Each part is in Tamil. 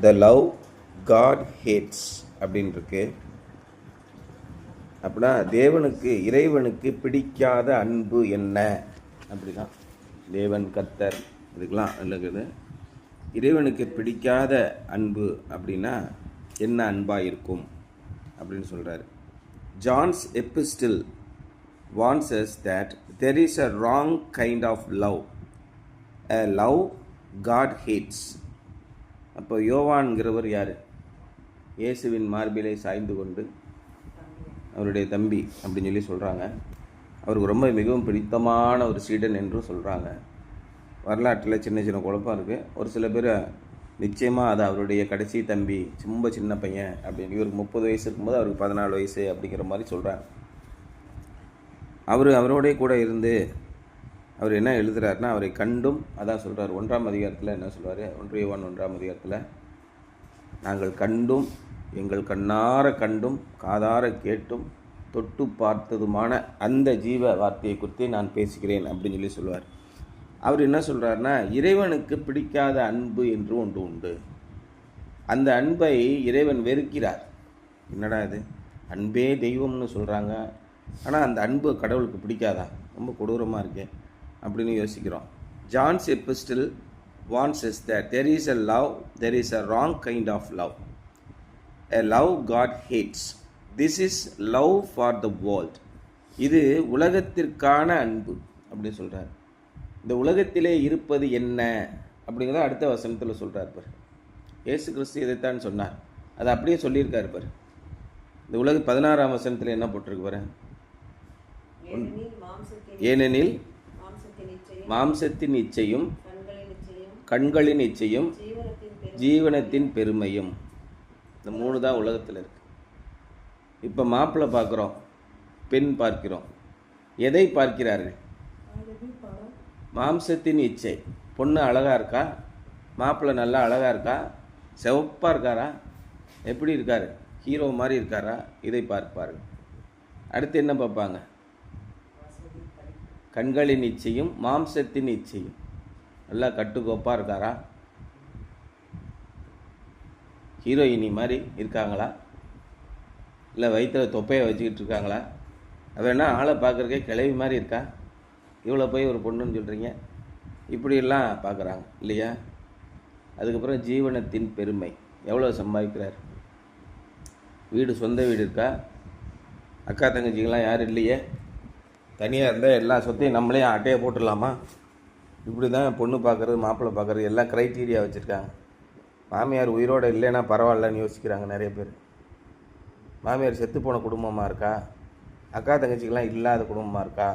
த லவ் காட் ஹேட்ஸ் அப்படின்னு இருக்கு. அப்படின்னா இறைவனுக்கு பிடிக்காத அன்பு என்ன அப்படிதான். தேவன் கர்த்தர் இதுக்கெல்லாம் இருக்குது. இறைவனுக்கு பிடிக்காத அன்பு அப்படின்னா என்ன அன்பாக இருக்கும் அப்படின்னு சொல்கிறாரு. John's epistle warns us that there is a wrong kind of love, a love God hates. அப்போ யோவான்கிறவர் யார்? இயேசுவின் மார்பிலை சாய்ந்து கொண்டு அவருடைய தம்பி அப்படின்னு சொல்லி சொல்கிறாங்க. அவருக்கு ரொம்ப மிகவும் பிடித்தமான ஒரு சீடன் என்றும் சொல்கிறாங்க. வரலாற்றில் சின்ன சின்ன குழப்பம் இருக்குது. ஒரு சில பேர் நிச்சயமாக அது அவருடைய கடைசி தம்பி, ரொம்ப சின்ன பையன் அப்படின்னு. இவருக்கு 30 வயசு இருக்கும்போது அவருக்கு 14 வயசு அப்படிங்கிற மாதிரி சொல்கிறாங்க. அவரோடய கூட இருந்து அவர் என்ன எழுதுகிறாருன்னா, அவரை கண்டும் அதான் சொல்கிறார். 1ஆம் அதிகாரத்தில் என்ன சொல்வார்? 1 யோவான் 1ஆம் அதிகாரத்தில், நாங்கள் கண்டும் எங்கள் கண்ணார கண்டும் காதார கேட்டும் தொட்டு பார்த்ததுமான அந்த ஜீவ வார்த்தையை குறித்து நான் பேசுகிறேன் அப்படின்னு சொல்லி சொல்லுவார். அவர் என்ன சொல்கிறாருன்னா, இறைவனுக்கு பிடிக்காத அன்பு என்று ஒன்று உண்டு. அந்த அன்பை இறைவன் வெறுக்கிறார். என்னடா இது, அன்பே தெய்வம்னு சொல்கிறாங்க, ஆனால் அந்த அன்பு கடவுளுக்கு பிடிக்காதா? ரொம்ப கொடூரமாக இருக்கே அப்படின்னு யோசிக்கிறோம். John's epistle warns us that there is a wrong kind of love, a love God hates. This is love for the world. இது உலகத்திற்கான அன்பு அப்படின்னு சொல்கிறார். இந்த உலகத்திலே இருப்பது என்ன அப்படிங்கிறத அடுத்த வசனத்தில் சொல்கிறார் பார். இயேசு கிறிஸ்து இதைத்தான் சொன்னார், அதை அப்படியே சொல்லியிருக்காரு பார். இந்த 16ஆம் வசனத்தில் என்ன போட்டிருக்கு பாரு? ஏனெனில் மாம்சத்தின் இச்சையும் கண்களின் இச்சையும் ஜீவனத்தின் பெருமையும், இந்த 3 தான் உலகத்தில் இருக்கு. இப்போ மாப்பிள்ளை பார்க்குறோம், பெண் பார்க்கிறோம். எதை பார்க்கிறார்கள்? மாம்சத்தின் இச்சை. பொண்ணு அழகாக இருக்கா? மாப்பிள்ளை நல்லா அழகாக இருக்கா? சிவப்பாக இருக்காரா? எப்படி இருக்காரு? ஹீரோ மாதிரி இருக்காரா? இதை பார்ப்பார்கள். அடுத்து என்ன பார்ப்பாங்க? கண்களின் இச்சையும் மாம்சத்தின் இச்சையும். நல்லா கட்டுக்கோப்பாக இருக்காரா? ஹீரோயினி மாதிரி இருக்காங்களா? இல்லை வயிற்றில் தொப்பையை வச்சுக்கிட்டு இருக்காங்களா? வேணா ஆளை பார்க்குறக்கே கிளவி மாதிரி இருக்கா? இவ்வளோ போய் ஒரு பொண்ணுன்னு சொல்கிறீங்க. இப்படியெல்லாம் பார்க்குறாங்க இல்லையா? அதுக்கப்புறம் ஜீவனத்தின் பெருமை. எவ்வளோ சம்பாதிக்கிறார்? வீடு, சொந்த வீடு இருக்கா? அக்கா தங்கச்சிங்களாம் யாரும் இல்லையே? தனியாக இருந்தால் எல்லா சொத்தையும் நம்மளே அட்டையை போட்டுடலாமா? இப்படி தான் பொண்ணு பார்க்குறது, மாப்பிள்ளை பார்க்குறது எல்லாம் க்ரைட்டீரியா வச்சுருக்காங்க. மாமியார் உயிரோடு இல்லைன்னா பரவாயில்லன்னு யோசிக்கிறாங்க நிறைய பேர். மாமியார் செத்து போன குடும்பமாக இருக்கா? அக்கா தங்கச்சிக்கெலாம் இல்லாத குடும்பமாக இருக்கா?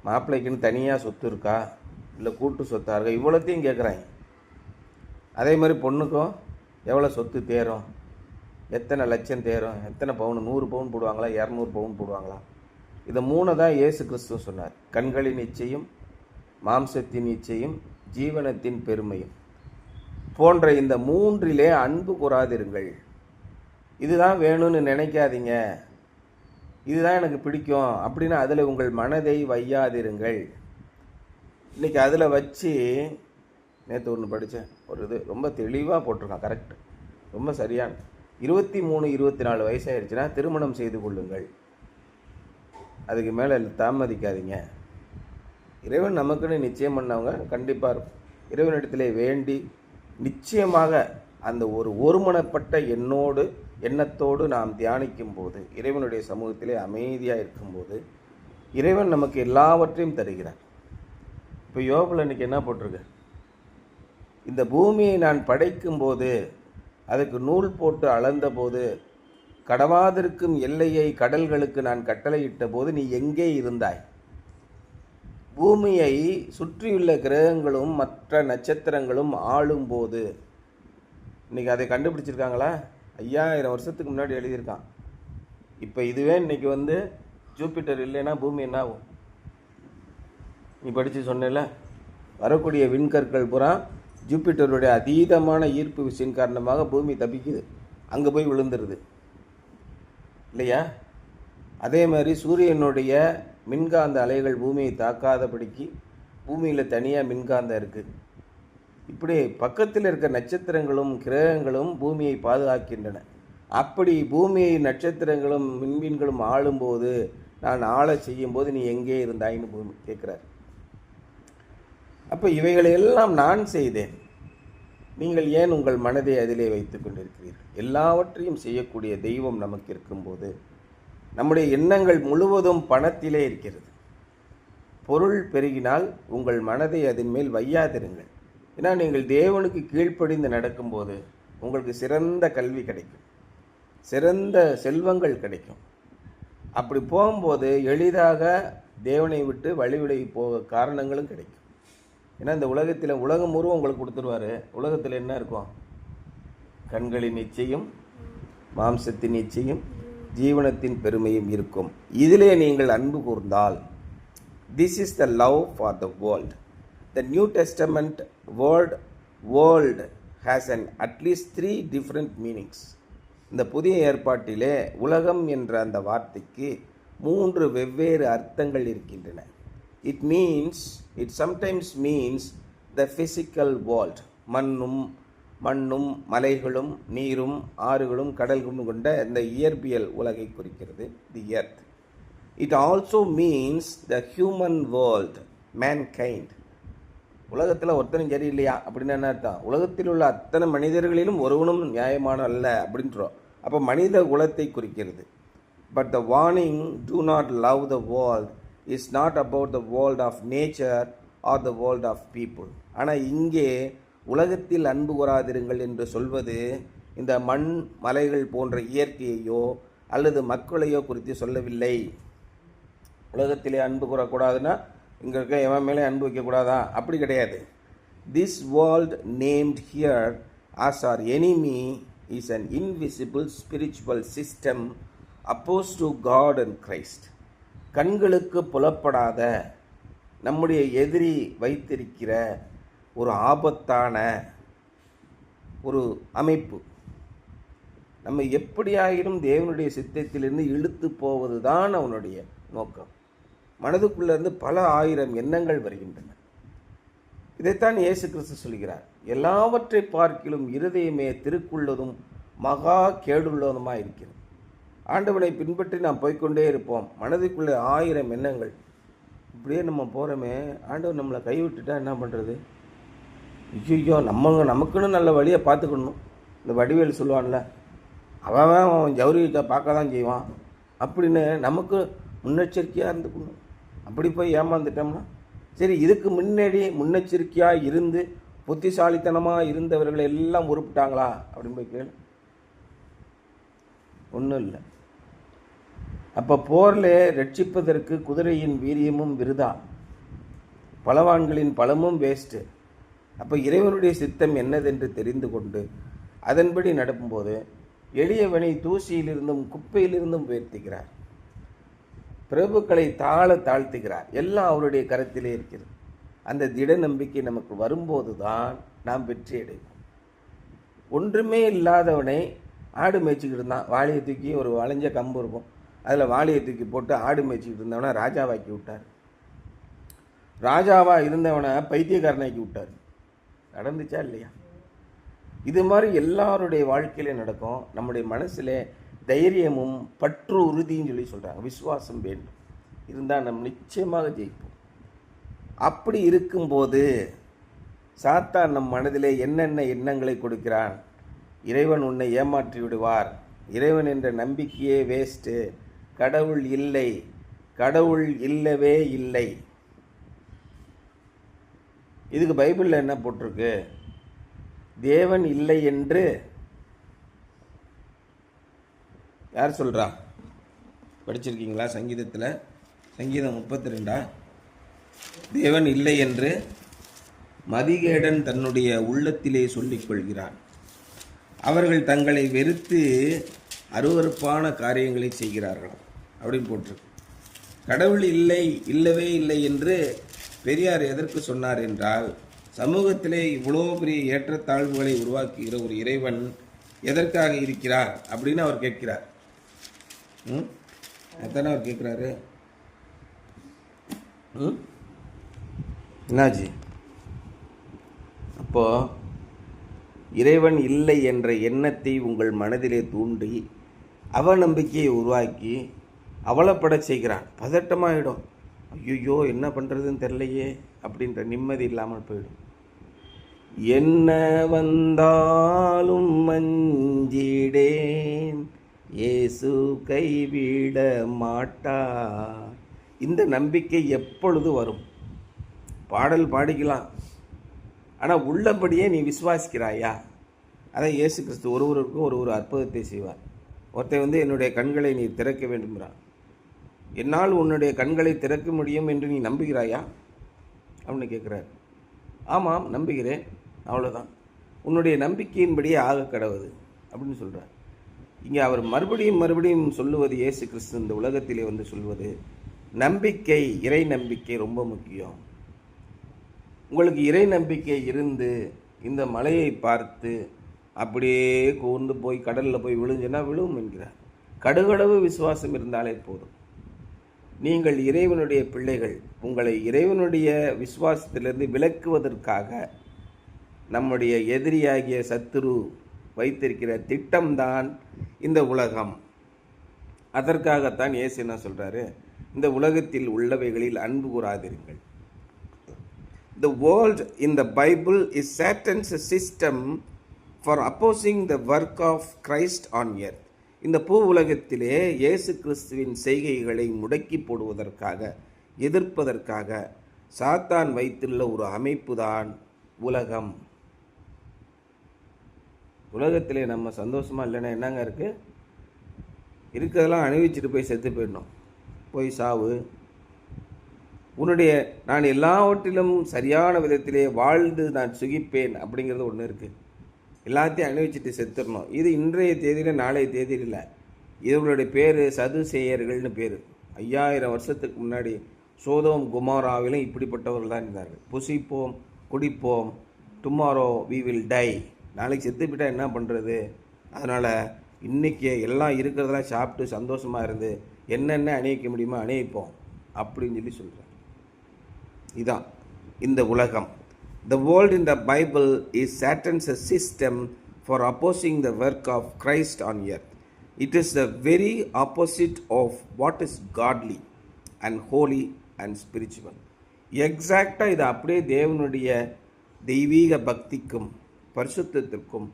மாப்பிள்ளைக்குன்னு தனியாக சொத்து இருக்கா? இல்லை கூட்டு சொத்தாக இருக்கா? இவ்வளோத்தையும் கேட்குறாங்க. அதே மாதிரி பொண்ணுக்கும் எவ்வளோ சொத்து தேரும், எத்தனை லட்சம் தேரும், எத்தனை பவுன், 100 பவுன் போடுவாங்களா, 200 பவுன் போடுவாங்களா? இதை 3 தான் இயேசு கிறிஸ்து சொன்னார். கண்களின் இச்சையும் மாம்சத்தின் இச்சையும் ஜீவனத்தின் பெருமையும் போன்ற இந்த 3லே அன்பு கூறாதிருங்கள். இதுதான் வேணும்னு நினைக்காதீங்க, இதுதான் எனக்கு பிடிக்கும் அப்படின்னு அதில் உங்கள் மனதை வையாதிருங்கள். இன்றைக்கி அதில் வச்சு நேற்று ஒன்று படித்தேன், ஒரு இது ரொம்ப தெளிவாக போட்டிருக்கான். கரெக்டு, ரொம்ப சரியான. 23, 24 வயசாகிடுச்சுன்னா திருமணம் செய்து கொள்ளுங்கள். அதுக்கு மேலே தாமதிக்காதீங்க. இறைவன் நமக்குன்னு நிச்சயம் பண்ணவங்க கண்டிப்பாக இருக்கும். இறைவனிடத்திலே வேண்டி நிச்சயமாக அந்த ஒருமனப்பட்ட எண்ணத்தோடு நாம் தியானிக்கும் போது, இறைவனுடைய சமூகத்திலே அமைதியாக இருக்கும்போது இறைவன் நமக்கு எல்லாவற்றையும் தருகிறார். இப்போ யோபில் இன்றைக்கி என்ன போட்டிருக்கு? இந்த பூமியை நான் படைக்கும்போது, அதுக்கு நூல் போட்டு அளந்தபோது, கடவாதிருக்கும் எல்லையை கடல்களுக்கு நான் கட்டளையிட்ட போது நீ எங்கே இருந்தாய்? பூமியை சுற்றியுள்ள கிரகங்களும் மற்ற நட்சத்திரங்களும் ஆளும்போது. இன்றைக்கி அதை கண்டுபிடிச்சிருக்காங்களா? 5000 வருஷத்துக்கு முன்னாடி எழுதியிருக்கான். இப்போ இதுவே இன்றைக்கி ஜூபிட்டர் இல்லைன்னா பூமி என்ன ஆகும்? நீ படித்து சொன்னல, வரக்கூடிய விண்கற்கள் பூரா ஜூபிட்டருடைய அதீதமான ஈர்ப்பு விசையின் காரணமாக பூமி தப்பிக்குது, அங்கே போய் விழுந்துருது இல்லையா? அதே மாதிரி சூரியனுடைய மின்காந்த அலைகள் பூமியை தாக்காதபடிக்கு பூமியில் தனியாக மின்காந்தம் இருக்குது. இப்படி பக்கத்தில் இருக்க நட்சத்திரங்களும் கிரகங்களும் பூமியை பாதுகாக்கின்றன. அப்படி பூமியை நட்சத்திரங்களும் விண்மீன்களும் ஆளும்போது, நான் ஆள செய்யும்போது நீ எங்கே இருந்தாயின்னு பூமி கேட்குறார். அப்போ இவைகளையெல்லாம் நான் செய்தேன், நீங்கள் ஏன் உங்கள் மனதை அதிலே வைத்து கொண்டிருக்கிறீர்கள்? எல்லாவற்றையும் செய்யக்கூடிய தெய்வம் நமக்கு இருக்கும்போது நம்முடைய எண்ணங்கள் முழுவதும் பணத்திலே இருக்கிறது. பொருள் பெருகினால் உங்கள் மனதை அதன் மேல் வையாதிருங்கள். ஏன்னா நீங்கள் தேவனுக்கு கீழ்ப்படிந்து நடக்கும்போது உங்களுக்கு சிறந்த கல்வி கிடைக்கும், சிறந்த செல்வங்கள் கிடைக்கும். அப்படி போகும்போது எளிதாக தேவனை விட்டு வழிவிலகி போக காரணங்களும் கிடைக்கும். ஏன்னா இந்த உலகத்தில் உலகம் முழுவதும் உங்களுக்கு கொடுத்துருவார். உலகத்தில் என்ன இருக்கும்? கண்களின் நிச்சயம், மாம்சத்தின் நிச்சயம், ஜீவனத்தின் பெருமையும் இருக்கும். இதிலே நீங்கள் அன்பு கூர்ந்தால், this is the love for the world. The New Testament word world has at least 3 different meanings. இந்த புதிய ஏற்பாட்டிலே உலகம் என்ற அந்த வார்த்தைக்கு 3 வெவ்வேறு அர்த்தங்கள் இருக்கின்றன. It sometimes means the physical world. மண்ணும் மலைகளும் நீரும் ஆறுகளும் கடல்களும் கொண்ட இந்த இயற்பியல் உலகை குறிக்கிறது, the earth. It also means the human world, mankind. உலகத்தில் ஒருத்தனும் சரியில்லையா அப்படின்னு என்ன அர்த்தம்? உலகத்தில் உள்ள அத்தனை மனிதர்களிலும் ஒருவனும் நியாயமான அல்ல அப்படின்றோம். அப்போ மனித குலத்தை குறிக்கிறது. But the warning, do not love the world, is not about the world of nature or the world of people. ஆனால் இங்கே உலகத்தில் அன்பு கூறாதிருங்கள் என்று சொல்வது இந்த மண் மலைகள் போன்ற இயற்கையையோ அல்லது மக்களையோ குறித்து சொல்லவில்லை. உலகத்திலே அன்பு கூறக்கூடாதுன்னா இங்கே இருக்க எவன் மேலே அன்பு வைக்கக்கூடாதா? அப்படி கிடையாது. This world named here as our enemy is an invisible spiritual system opposed to God and Christ. கண்களுக்கு புலப்படாத நம்முடைய எதிரி வைத்திருக்கிற ஒரு ஆபத்தான ஒரு அமைப்பு. நம்ம எப்படியாயினும் தேவனுடைய சித்தத்திலிருந்து இழுத்து போவது தான் அவனுடைய நோக்கம். மனதுக்குள்ளேருந்து பல ஆயிரம் எண்ணங்கள் வருகின்றன. இதைத்தான் இயேசு கிறிஸ்து சொல்கிறார், எல்லாவற்றை பார்க்கிலும் இருதயமே திருக்குள்ளதும் மகா கேடுள்ளதுமாக இருக்கிறது. ஆண்டவனை பின்பற்றி நாம் போய்கொண்டே இருப்போம், மனதுக்குள்ளே 1000 எண்ணங்கள். இப்படியே நம்ம போகிறோமே, ஆண்டவர் நம்மளை கைவிட்டுட்டா என்ன பண்ணுறது? ஐயோ, நமக்குன்னு நல்ல வழியை பார்த்துக்கணும். இந்த வடிவேல் சொல்லுவான்ல, அவன் ஜவுரியை பார்க்க தான் செய்வான் அப்படின்னு நமக்கு முன்னெச்சரிக்கையாக இருந்துக்கணும். அப்படி போய் ஏமாந்துட்டோம்னா சரி. இதுக்கு முன்னாடி முன்னெச்சரிக்கையாக இருந்து புத்திசாலித்தனமாக இருந்தவர்கள் எல்லாம் உருப்பிட்டாங்களா அப்படின்னு போய் கேளு, ஒன்றும் இல்லை. அப்போ போரில் ரட்சிப்பதற்கு குதிரையின் வீரியமும் விருதா, பலவான்களின் பலமும் வேஸ்ட்டு. அப்போ இறைவனுடைய சித்தம் என்னதென்று தெரிந்து கொண்டு அதன்படி நடக்கும்போது எளியவனை தூசியிலிருந்தும் குப்பையிலிருந்தும் உயர்த்துகிறார், பிரபுக்களை தாழ்த்துகிறார். எல்லாம் அவருடைய கரத்திலே இருக்கிறது. அந்த திட நம்பிக்கை நமக்கு வரும்போது தான் நாம் வெற்றி அடைவோம். ஒன்றுமே இல்லாதவனை ஆடு மேய்ச்சிக்கிட்டு இருந்தான், வாளியை தூக்கி, ஒரு வளைஞ்ச கம்பு இருக்கும், அதில் வாளியை தூக்கி போட்டு ஆடு மேய்ச்சிக்கிட்டு இருந்தவனை ராஜாவாக்கி விட்டார். ராஜாவாக இருந்தவனை பைத்தியக்காரனாக்கி விட்டார். நடந்துச்சா இல்லையா? இது மாதிரி எல்லாருடைய வாழ்க்கையிலே நடக்கும். நம்முடைய மனசில் தைரியமும் பற்று உறுதின்னு சொல்லி சொல்கிறாங்க, விசுவாசம் வேண்டும் இருந்தால் நம்ம நிச்சயமாக ஜெயிப்போம். அப்படி இருக்கும்போது சாத்தான் நம் மனதிலே என்னென்ன எண்ணங்களை கொடுக்கிறான்? இறைவன் உன்னை ஏமாற்றி விடுவார், இறைவன் என்ற நம்பிக்கையே வேஸ்ட்டு, கடவுள் இல்லை, கடவுள் இல்லவே இல்லை. இதுக்கு பைபிளில் என்ன போட்டிருக்கு? தேவன் இல்லை என்று யார் சொல்கிறா? படிச்சிருக்கீங்களா? சங்கீதத்தில், சங்கீதம் 32. தேவன் இல்லை என்று மதிகேடன் தன்னுடைய உள்ளத்திலே சொல்லிக் கொள்கிறான். அவர்கள் தங்களை வெறுத்து அருவருப்பான காரியங்களை செய்கிறார்கள் அப்படின்னு போட்டிருக்கு. கடவுள் இல்லை, இல்லவே இல்லை என்று பெரியார் எதற்கு சொன்னார் என்றால், சமூகத்திலே இவ்வளோ பெரிய ஏற்றத்தாழ்வுகளை உருவாக்குகிற ஒரு இறைவன் எதற்காக இருக்கிறார் அப்படின்னு அவர் கேட்கிறார். அதானே அவர் கேட்குறாரு. என்னாச்சு? அப்போது இறைவன் இல்லை என்ற எண்ணத்தை உங்கள் மனதிலே தூண்டி அவநம்பிக்கையை உருவாக்கி அவலப்பட செய்கிறான். பதட்டமாகிடும். ஐயோ என்ன பண்ணுறதுன்னு தெரியலையே அப்படின்ற நிம்மதி இல்லாமல் போயிடும். என்ன வந்தாலும் மஞ்சிடேன், இயேசு கைவிட மாட்டார். இந்த நம்பிக்கை எப்பொழுது வரும்? பாடல் பாடிக்கலாம், ஆனால் உள்ளபடியே நீ விசுவாசிக்கிறாயா? அதை இயேசு கிறிஸ்து ஒருவருக்கும் ஒரு அற்புதத்தை செய்வார். ஒருத்தன் என்னுடைய கண்களை நீ திறக்க வேண்டும்கிறான். என்னால் உன்னுடைய கண்களை திறக்க முடியும் என்று நீ நம்புகிறாயா அப்படின்னு கேட்குறார். ஆமாம் நம்புகிறேன், அவ்வளோதான். உன்னுடைய நம்பிக்கையின்படியே ஆக கடவுது அப்படின்னு சொல்கிறார். இங்கே அவர் மறுபடியும் சொல்லுவது, இயேசு கிறிஸ்து இந்த உலகத்திலே சொல்லுவது, நம்பிக்கை, இறை நம்பிக்கை ரொம்ப முக்கியம். உங்களுக்கு இறை நம்பிக்கை இருந்து இந்த மலையை பார்த்து அப்படியே கூர்ந்து போய் கடலில் போய் விழுஞ்சுன்னா விழுவும் என்கிறார். கடுகளவு விசுவாசம் இருந்தாலே போதும். நீங்கள் இறைவனுடைய பிள்ளைகள். உங்களை இறைவனுடைய விசுவாசத்திலிருந்து விலக்குவதற்காக நம்முடைய எதிரியாகிய சத்துரு வைத்திருக்கிற திட்டம்தான் இந்த உலகம். அதற்காகத்தான் இயேசு என்ன சொல்கிறாரு? இந்த உலகத்தில் உள்ளவைகளில் அன்பு கூறாதிருங்கள். The world in the Bible is Satan's system for opposing the work of Christ on earth. இந்த பூ உலகத்திலே இயேசு கிறிஸ்துவின் செய்கைகளை முடக்கி போடுவதற்காக, எதிர்ப்பதற்காக சாத்தான் வைத்துள்ள ஒரு அமைப்பு தான் உலகம். உலகத்திலே நம்ம சந்தோஷமா இல்லைன்னா என்னங்க இருக்குது? இருக்கிறதெல்லாம் அணிவிச்சுட்டு போய் செத்து போயிடணும். போய் சாவு. நான் எல்லாவற்றிலும் சரியான விதத்திலே வாழ்ந்து நான் சுகிப்பேன் அப்படிங்கிறது ஒன்று இருக்குது. எல்லாத்தையும் அணிவிச்சிட்டு செத்துடணும். இது இன்றைய தேதியில், நாளைய தேதியில் இல்லை. இவர்களுடைய பேர் சதுசேயர்கள்னு பேர். 5000 வருஷத்துக்கு முன்னாடி சோதோம் குமாராவிலும் இப்படிப்பட்டவர்கள் தான் இருந்தார்கள். புசிப்போம், குடிப்போம், டுமாரோ வி வில் டை. நாளைக்கு செத்து போயிட்டால் என்ன பண்ணுறது? அதனால் இன்றைக்கி எல்லாம் இருக்கிறதெல்லாம் சாப்பிட்டு சந்தோஷமாக இருந்து என்னென்ன அணிவிக்க முடியுமோ அணிவிப்போம் அப்படின்னு சொல்கிறேன். இதான் இந்த உலகம். The world in the Bible is Satan's system for opposing the work of Christ on earth. It is the very opposite of what is godly and holy and spiritual. எக்ஸாக்டாக இது அப்படியே தேவனுடைய தெய்வீக பக்திக்கும் பரிசுத்தத்திற்கும்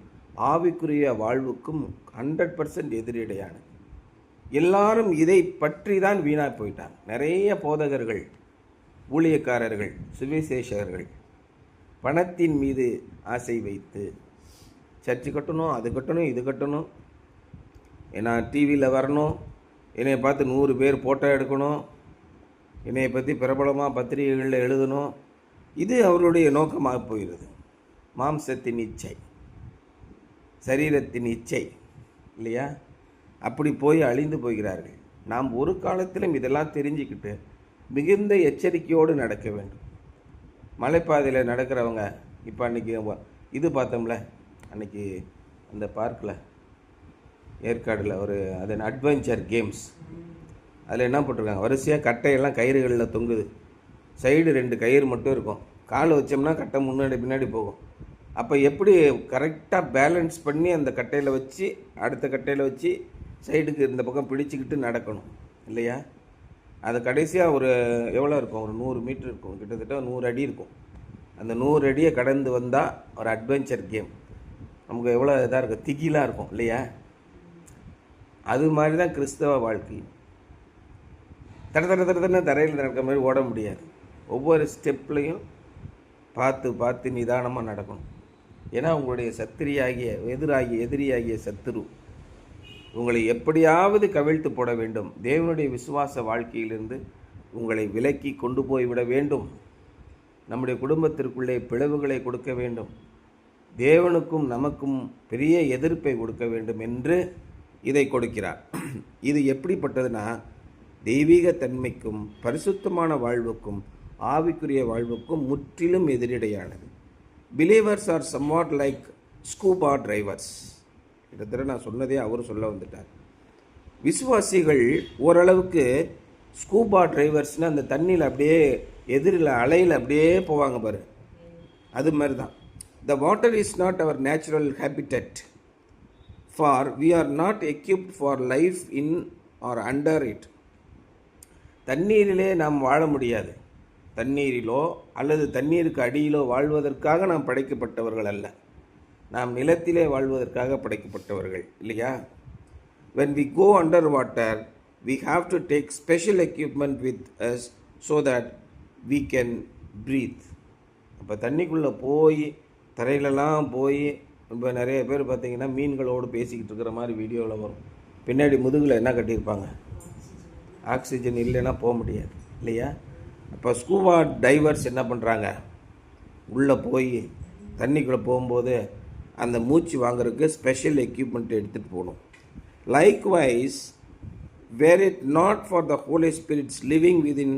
ஆவிக்குரிய வாழ்வுக்கும் 100% எதிரடையானது. எல்லாரும் இதை பற்றி தான் வீணாக போயிட்டாங்க. நிறைய போதகர்கள், ஊழியக்காரர்கள், சுவிசேஷகர்கள் பணத்தின் மீது ஆசை வைத்து சர்ச்சு கட்டணும், அது கட்டணும், இது கட்டணும், ஏன்னா டிவியில் வரணும், என்னை பார்த்து 100 பேர் ஃபோட்டோ எடுக்கணும், என்னை பற்றி பிரபலமாக பத்திரிகைகளில் எழுதணும். இது அவருடைய நோக்கமாக போயிடுது. மாம்சத்தின் இச்சை, சரீரத்தின் இச்சை இல்லையா? அப்படி போய் அழிந்து போகிறார்கள். நாம் ஒரு காலத்திலும் இதெல்லாம் தெரிஞ்சுக்கிட்டு மிகுந்த எச்சரிக்கையோடு நடக்க வேண்டும். மலைப்பாதையில் நடக்கிறவங்க, இப்போ அன்றைக்கி இது பார்த்தோம்ல, அன்றைக்கி அந்த பார்க்கில் ஏற்காடில் அது அட்வென்ச்சர் கேம்ஸ், அதில் என்ன போட்டிருக்காங்க, வரிசையாக கட்டையெல்லாம் கயிறுகளில் தொங்குது. சைடு 2 கயிறு மட்டும் இருக்கும். கால் வச்சோம்னா கட்டை முன்னாடி பின்னாடி போகும். அப்போ எப்படி கரெக்டாக பேலன்ஸ் பண்ணி அந்த கட்டையில் வச்சு அடுத்த கட்டையில் வச்சு சைடுக்கு இந்த பக்கம் பிடிச்சிக்கிட்டு நடக்கணும் இல்லையா? அது கடைசியாக எவ்வளோ இருக்கும், 100 மீட்டர் இருக்கும், கிட்டத்தட்ட 100 அடி இருக்கும். அந்த 100 அடியை கடந்து வந்தால் ஒரு அட்வென்ச்சர் கேம். நமக்கு எவ்வளோ இதாக இருக்கும், திகிலாக இருக்கும் இல்லையா? அது மாதிரி தான் கிறிஸ்தவ வாழ்க்கை. தடத்தடன்னு தரையில் நடக்கிற மாதிரி ஓட முடியாது. ஒவ்வொரு ஸ்டெப்லையும் பார்த்து நிதானமாக நடக்கணும். ஏன்னா உங்களுடைய எதிரியாகிய சத்துரு உங்களை எப்படியாவது கவிழ்த்து போட வேண்டும். தேவனுடைய விசுவாச வாழ்க்கையிலிருந்து உங்களை விலக்கி கொண்டு போய்விட வேண்டும். நம்முடைய குடும்பத்திற்குள்ளே பிளவுகளை கொடுக்க வேண்டும். தேவனுக்கும் நமக்கும் பெரிய எதிர்ப்பை கொடுக்க வேண்டும் என்று இதை கொடுக்கிறார். இது எப்படிப்பட்டதுன்னா, தெய்வீக தன்மைக்கும் பரிசுத்தமான வாழ்வுக்கும் ஆவிக்குரிய வாழ்வுக்கும் முற்றிலும் எதிரடையானது. Believers are somewhat like scuba drivers. கிட்டத்தட்ட நான் சொன்னதே அவர் சொல்ல வந்துட்டார். விசுவாசிகள் ஓரளவுக்கு ஸ்கூபா டிரைவர்ஸ்னால் அந்த தண்ணியில் அப்படியே எதிரில் அலையில் அப்படியே போவாங்க பாரு, அது மாதிரி தான். The water is not our natural habitat, for we are not equipped for life in or under it. தண்ணீரிலே நாம் வாழ முடியாது. தண்ணீரிலோ அல்லது தண்ணீருக்கு அடியிலோ வாழ்வதற்காக நாம் படைக்கப்பட்டவர்கள் அல்ல. நாம் நிலத்திலே வாழ்வதற்காக படைக்கப்பட்டவர்கள் இல்லையா? When we go underwater, we have to take special equipment with us so that we can breathe. அப்போ தண்ணிக்குள்ளே போய் தரையிலலாம் போய் இப்போ நிறைய பேர் பார்த்திங்கன்னா மீன்களோடு பேசிக்கிட்டு இருக்கிற மாதிரி வீடியோவில் வரும். பின்னாடி முதுகில் என்ன கட்டியிருப்பாங்க? ஆக்சிஜன் இல்லைன்னா போக முடியாது இல்லையா? அப்போ ஸ்கூபா டைவர்ஸ் என்ன பண்ணுறாங்க? உள்ளே போய் தண்ணிக்குள்ளே போகும்போது அந்த மூச்சு வாங்குறதுக்கு ஸ்பெஷல் எக்யூப்மெண்ட் எடுத்துகிட்டு போகணும். Likewise, were it not for the Holy Spirit's living within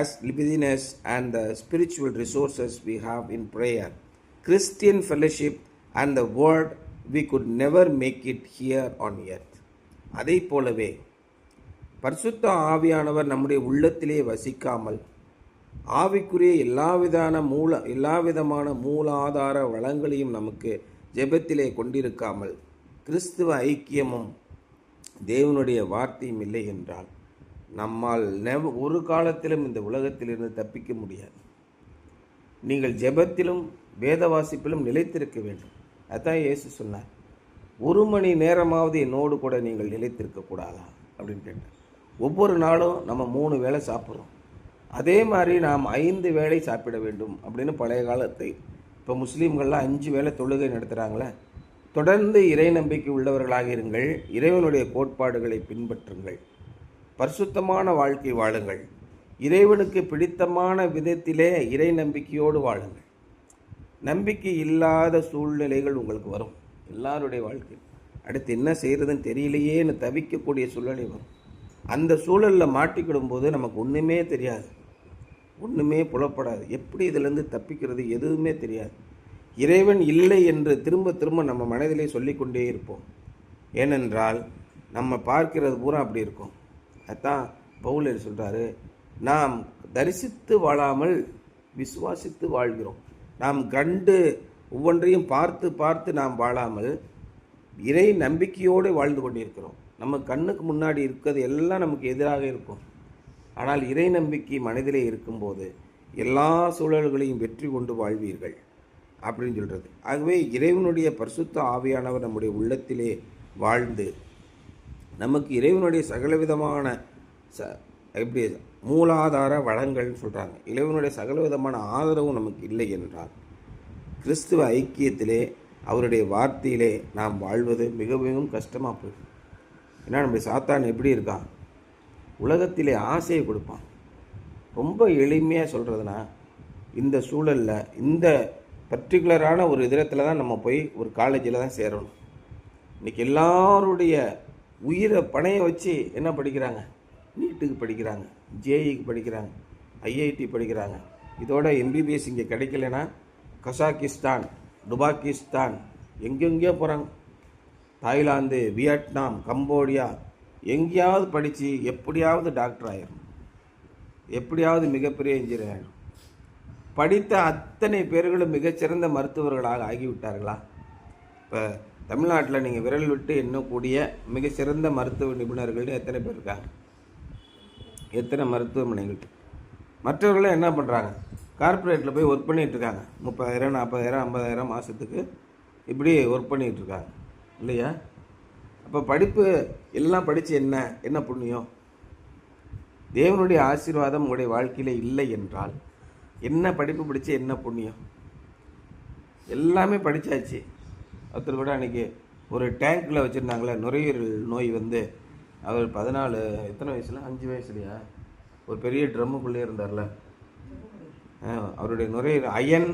us and the spiritual resources we have in prayer, Christian fellowship and the word, we could never make it here on earth. அதை போலவே பரிசுத்த ஆவியானவர் நம்முடைய உள்ளத்திலே வசிக்காமல் ஆவிக்குரிய எல்லாவிதமான மூலாதார வளங்களையும் நமக்கு ஜெபத்திலே கொண்டிருக்காமல் கிறிஸ்துவ ஐக்கியமும் தேவனுடைய வார்த்தையும் இல்லை என்றால் நம்மால் ஒரு காலத்திலும் இந்த உலகத்திலிருந்து தப்பிக்க முடியாது. நீங்கள் ஜெபத்திலும் வேத வாசிப்பிலும் நிலைத்திருக்க வேண்டும். அதான் இயேசு சொன்னார், 1 மணி நேரமாவது என்னோடு கூட நீங்கள் நிலைத்திருக்க கூடாதா அப்படின்னு கேட்டார். ஒவ்வொரு நாளும் நம்ம 3 வேளை சாப்பிட்றோம். அதே மாதிரி நாம் 5 வேளை சாப்பிட வேண்டும் அப்படின்னு பழைய காலத்தை. இப்போ முஸ்லீம்கள்லாம் 5 வேளை தொழுகை நடத்துகிறாங்களே. தொடர்ந்து இறை நம்பிக்கை உள்ளவர்களாக இருங்கள். இறைவனுடைய கோட்பாடுகளை பின்பற்றுங்கள். பரிசுத்தமான வாழ்க்கை வாழுங்கள். இறைவனுக்கு பிடித்தமான விதத்திலே இறை நம்பிக்கையோடு வாழுங்கள். நம்பிக்கை இல்லாத சூழ்நிலைகள் உங்களுக்கு வரும். எல்லாருடைய வாழ்க்கை அடுத்து என்ன செய்கிறதுன்னு தெரியலையேன்னு தவிக்கக்கூடிய சூழ்நிலை வரும். அந்த சூழலில் மாட்டிக்கிடும் போது நமக்கு ஒன்றுமே தெரியாது, ஒன்றுமே புலப்படாது. எப்படி இதிலேருந்து தப்பிக்கிறது எதுவுமே தெரியாது. இறைவன் இல்லை என்று திரும்ப திரும்ப நம்ம மனதிலே சொல்லிக்கொண்டே இருப்போம். ஏனென்றால் நம்ம பார்க்கிறது பூரா அப்படி இருக்கும். அதுதான் பவுலர் சொல்கிறாரு, நாம் தரிசித்து வாழாமல் விசுவாசித்து வாழ்கிறோம். நாம் கண்டு ஒவ்வொன்றையும் பார்த்து பார்த்து நாம் வாழாமல் இறை நம்பிக்கையோடு வாழ்ந்து கொண்டிருக்கிறோம். நம்ம கண்ணுக்கு முன்னாடி இருக்கிறது எல்லாம் நமக்கு எதிராக இருக்கும். ஆனால் இறை நம்பிக்கை மனதிலே இருக்கும்போது எல்லா சூழல்களையும் வெற்றி கொண்டு வாழ்வீர்கள் அப்படின்னு சொல்கிறது. ஆகவே இறைவனுடைய பரிசுத்த ஆவியானவர் நம்முடைய உள்ளத்திலே வாழ்ந்து நமக்கு இறைவனுடைய சகலவிதமான எப்படி மூலாதார வளங்கள்னு சொல்கிறாங்க. இறைவனுடைய சகலவிதமான ஆதரவும் நமக்கு இல்லை என்றால் கிறிஸ்துவ ஐக்கியத்திலே அவருடைய வார்த்தையிலே நாம் வாழ்வது மிக மிகவும் கஷ்டமாக போயிடும். ஏன்னா நம்ம சாத்தான் எப்படி இருக்கான்? உலகத்திலே ஆசையை கொடுப்பான். ரொம்ப எளிமையாக சொல்கிறதுனா, இந்த சூழலில் இந்த பர்டிகுலரான ஒரு இதில் தான் நம்ம போய் ஒரு காலேஜில் தான் சேரணும். இன்றைக்கி எல்லாருடைய உயிரை பணைய வச்சு என்ன படிக்கிறாங்க? நீட்டுக்கு படிக்கிறாங்க, ஜேஇக்கு படிக்கிறாங்க, ஐஐடி படிக்கிறாங்க. இதோட எம்பிபிஎஸ் இங்கே கிடைக்கலனா கசாக்கிஸ்தான், டுபாக்கிஸ்தான், எங்கெங்கேயோ போகிறாங்க. தாய்லாந்து, வியட்நாம், கம்போடியா, எங்கேயாவது படித்து எப்படியாவது டாக்டர் ஆயிடும், எப்படியாவது மிகப்பெரிய இன்ஜினியர் ஆகிடும். படித்த அத்தனை பேர்களும் மிகச்சிறந்த மருத்துவர்களாக ஆகிவிட்டார்களா? இப்போ தமிழ்நாட்டில் நீங்கள் விரல் விட்டு எண்ணக்கூடிய மிகச்சிறந்த மருத்துவ நிபுணர்கள் எத்தனை பேர் இருக்காங்க? எத்தனை மருத்துவமனைகள்? மற்றவர்களும் என்ன பண்ணுறாங்க? கார்ப்பரேட்டில் போய் ஒர்க் பண்ணிகிட்ருக்காங்க. 30,000 40,000 50,000 மாதத்துக்கு இப்படி ஒர்க் பண்ணிகிட்ருக்காங்க இல்லையா? அப்போ படிப்பு எல்லாம் படித்து என்ன புண்ணியம்? தேவனுடைய ஆசீர்வாதம் உங்களுடைய வாழ்க்கையில் இல்லை என்றால் என்ன படிப்பு படித்து என்ன புண்ணியம்? எல்லாமே படித்தாச்சு. ஒருத்தர் கூட அன்றைக்கி ஒரு டேங்க்கில் வச்சுருந்தாங்களே, நுரையீரல் நோய் வந்து அவர் 14 எத்தனை வயசில் 5 வயசுலையா ஒரு பெரிய ட்ரம்முக்குள்ளே இருந்தார்ல, அவருடைய நுரையீரல் அயன்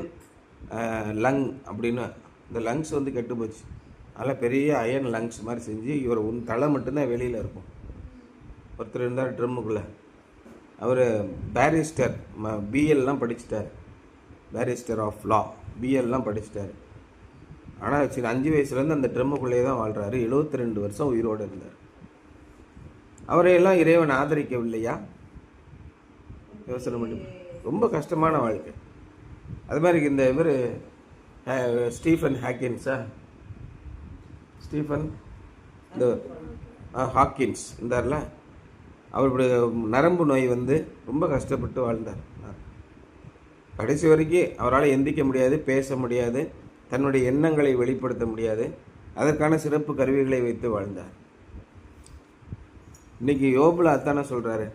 லங் அப்படின்னு இந்த லங்ஸ் வந்து கெட்டு போச்சு. அதனால் பெரிய அயன் லங்ஸ் மாதிரி செஞ்சு இவர் தலை மட்டும்தான் வெளியில் இருக்கும். ஒருத்தர் இருந்தார் ட்ரம்முக்குள்ளே. அவர் பேரிஸ்டர், பிஎல்லாம் படிச்சிட்டார், பேரிஸ்டர் ஆஃப் லா, பிஎல்லாம் படிச்சிட்டார். ஆனால் சரி 5 வயசுலேருந்து அந்த ட்ரம்முக்குள்ளேயே தான் வாழ்கிறாரு. 72 வருஷம் உயிரோடு இருந்தார். அவரையெல்லாம் இறைவன் ஆதரிக்கவில்லையா? யோசனை பண்ணி ரொம்ப கஷ்டமான வாழ்க்கை. அது மாதிரி இந்த இவர் ஸ்டீஃபன் ஹாக்கின்ஸா, ஸ்டீஃபன் இந்த ஹாக்கின்ஸ் இருந்தார்ல, அவருடைய நரம்பு நோய் வந்து ரொம்ப கஷ்டப்பட்டு வாழ்ந்தார். கடைசி வரைக்கும் அவரால் எந்திக்க முடியாது, பேச முடியாது, தன்னுடைய எண்ணங்களை வெளிப்படுத்த முடியாது. அதற்கான சிறப்பு கருவிகளை வைத்து வாழ்ந்தார். இன்னைக்கு யோபுல அத்தான சொல்கிறாரு,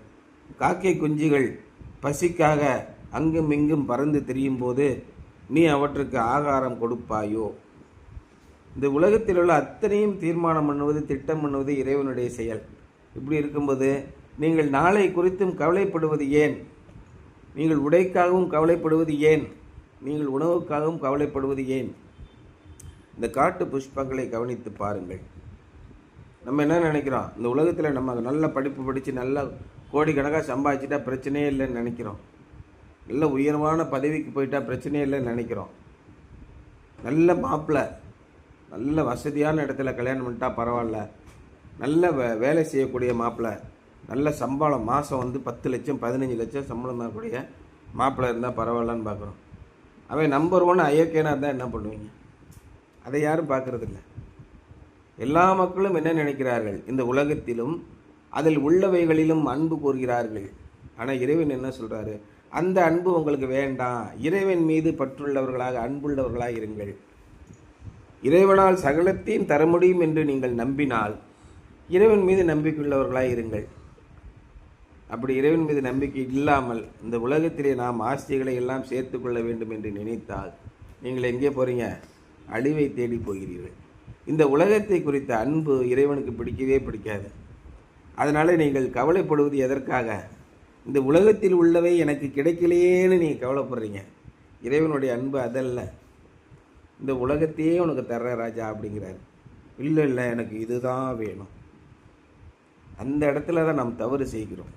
காக்கை குஞ்சுகள் பசிக்காக அங்கும் இங்கும் பறந்து திரியும் போது நீ அவற்றுக்கு ஆகாரம் கொடுப்பாயோ. இந்த உலகத்தில் உள்ள அத்தனையும் தீர்மானம் பண்ணுவது, திட்டம் பண்ணுவது இறைவனுடைய செயல். இப்படி இருக்கும்போது நீங்கள் நாளை குறித்தும் கவலைப்படுவது ஏன்? நீங்கள் உடைக்காகவும் கவலைப்படுவது ஏன்? நீங்கள் உணவுக்காகவும் கவலைப்படுவது ஏன்? இந்த காட்டு புஷ்பங்களை கவனித்து பாருங்கள். நம்ம என்ன நினைக்கிறோம், இந்த உலகத்தில் நம்ம நல்ல படிப்பு படித்து நல்ல கோடிக்கணக்காக சம்பாதிச்சிட்டா பிரச்சனையே இல்லைன்னு நினைக்கிறோம். நல்ல உயர்வான பதவிக்கு போயிட்டா பிரச்சனையே இல்லைன்னு நினைக்கிறோம். நல்ல மாப்பிள்ளை, நல்ல வசதியான இடத்துல கல்யாணம் பண்ணிட்டா பரவாயில்ல, நல்ல வேலை செய்யக்கூடிய மாப்பிள்ளை, நல்ல சம்பளம் மாதம் வந்து 10 லட்சம் 15 லட்சம் சம்பளம் தரக்கூடிய மாப்பிள்ளை இருந்தால் பரவாயில்லன்னு பார்க்குறோம். அவன் நம்பர் 1 அயோக்கியனாக இருந்தால் என்ன பண்ணுவீங்க? அதை யாரும் பார்க்குறதில்ல. எல்லா மக்களும் என்ன நினைக்கிறார்கள், இந்த உலகத்திலும் அதில் உள்ளவைகளிலும் அன்பு கூறுகிறார்கள். ஆனால் இறைவன் என்ன சொல்கிறாரு, அந்த அன்பு உங்களுக்கு வேண்டாம். இறைவன் மீது பற்றுள்ளவர்களாக, அன்புள்ளவர்களாக இருங்கள். இறைவனால் சகலத்தையும் தர முடியும் என்று நீங்கள் நம்பினால் இறைவன் மீது நம்பிக்கையுள்ளவர்களாக இருங்கள். அப்படி இறைவன் மீது நம்பிக்கை இல்லாமல் இந்த உலகத்திலே நாம் ஆஸ்திகளை எல்லாம் சேர்த்து கொள்ள வேண்டும் என்று நினைத்தால் நீங்கள் எங்கே போகிறீங்க? அழிவை தேடி போகிறீர்கள். இந்த உலகத்தை குறித்த அன்பு இறைவனுக்கு பிடிக்கவே பிடிக்காது. அதனால் நீங்கள் கவலைப்படுவது எதற்காக? இந்த உலகத்தில் உள்ளவை எனக்கு கிடைக்கலையேன்னு நீங்கள் கவலைப்படுறீங்க. இறைவனுடைய அன்பு அதல்ல. இந்த உலகத்தையே உனக்கு தர்ற ராஜா அப்படிங்கிறார். இல்லை இல்லை, எனக்கு இதுதான் வேணும். அந்த இடத்துல தான் நாம் தவறு செய்கிறோம்.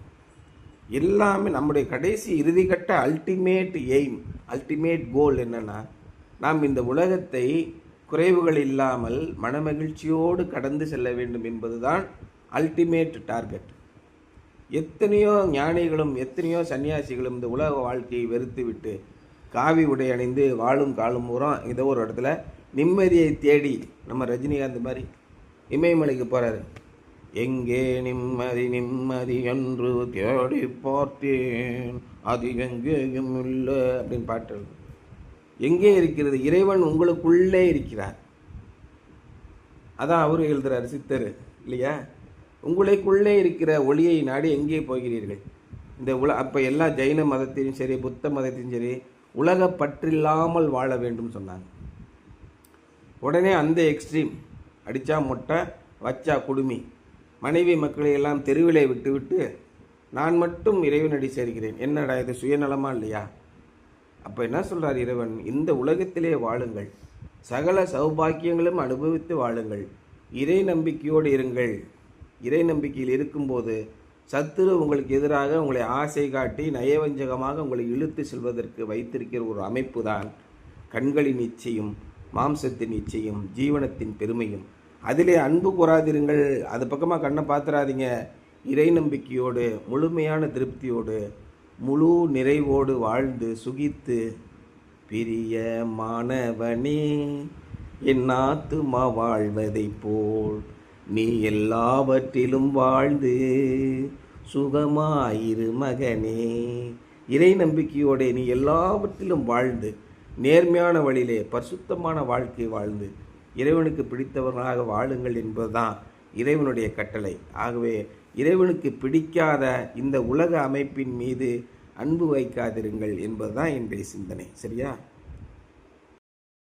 எல்லாமே நம்முடைய கடைசி இறுதிக்கட்ட அல்டிமேட் எய்ம், அல்டிமேட் கோல் என்னென்னா, நாம் இந்த உலகத்தை குறைவுகள் இல்லாமல் மனமகிழ்ச்சியோடு கடந்து செல்ல வேண்டும் என்பதுதான் அல்டிமேட் டார்கெட். எத்தனையோ ஞானிகளும் எத்தனையோ சன்னியாசிகளும் இந்த உலக வாழ்க்கையை வெறுத்து விட்டு காவி உடை அணிந்து வாழும் காலம் பூரா ஏதோ ஒரு இடத்துல நிம்மதியை தேடி, நம்ம ரஜினிகாந்த் மாதிரி இமயமலைக்கு போகிறாரு. எங்கே நிம்மதி நிம்மதி என்று தேடி பார்த்தேன், அது எங்கேயும் இல்லை அப்படின்னு பாட்டு. எங்கே இருக்கிறது? இறைவன் உங்களுக்குள்ளே இருக்கிறார். அதான் அவரு எழுதுறாரு சித்தர் இல்லையா? உங்களுக்குள்ளே இருக்கிற ஒளியை நாடி எங்கே போகிறீர்கள்? இந்த அப்போ எல்லா ஜெயின மதத்தையும் சரி, புத்த மதத்தையும் சரி, உலக பற்றில்லாமல் வாழ வேண்டும் சொன்னாங்க. உடனே அந்த எக்ஸ்ட்ரீம், அடித்தா மொட்டை வச்சா குடுமி, மனைவி மக்களை எல்லாம் தெருவிலை விட்டுவிட்டு நான் மட்டும் இறைவனடி சேர்க்கிறேன். என்னடா இது சுயநலமா இல்லையா? அப்போ என்ன சொல்கிறார் இறைவன், இந்த உலகத்திலே வாழுங்கள், சகல சௌபாக்கியங்களும் அனுபவித்து வாழுங்கள், இறை நம்பிக்கையோடு இருங்கள். இறை நம்பிக்கையில் இருக்கும்போது சத்துரு உங்களுக்கு எதிராக உங்களை ஆசை காட்டி நயவஞ்சகமாக உங்களை இழுத்து செல்வதற்கு வைத்திருக்கிற ஒரு அமைப்பு தான் கண்களின் இச்சையும் மாம்சத்தின் இச்சையும் ஜீவனத்தின் பெருமையும். அதிலே அன்பு கூறாதிருங்கள், அது பக்கமாக கண்ணை பார்த்துறாதீங்க. இறை நம்பிக்கையோடு முழுமையான திருப்தியோடு முழு நிறைவோடு வாழ்ந்து சுகித்து, பிரிய மாணவனே என் ஆத்துமா வாழ்வதை போல் நீ எல்லாவற்றிலும் வாழ்ந்து சுகமாயிரு மகனே. இறை நம்பிக்கையோடு நீ எல்லாவற்றிலும் வாழ்ந்து நேர்மையான வழியிலே பரிசுத்தமான வாழ்க்கை வாழ்ந்து இறைவனுக்கு பிடித்தவர்களாக வாழுங்கள் என்பதுதான் இறைவனுடைய கட்டளை. ஆகவே இறைவனுக்கு பிடிக்காத இந்த உலக அமைப்பின் மீது அன்பு வைக்காதிருங்கள் என்பதுதான் என்னுடைய சிந்தனை. சரியா?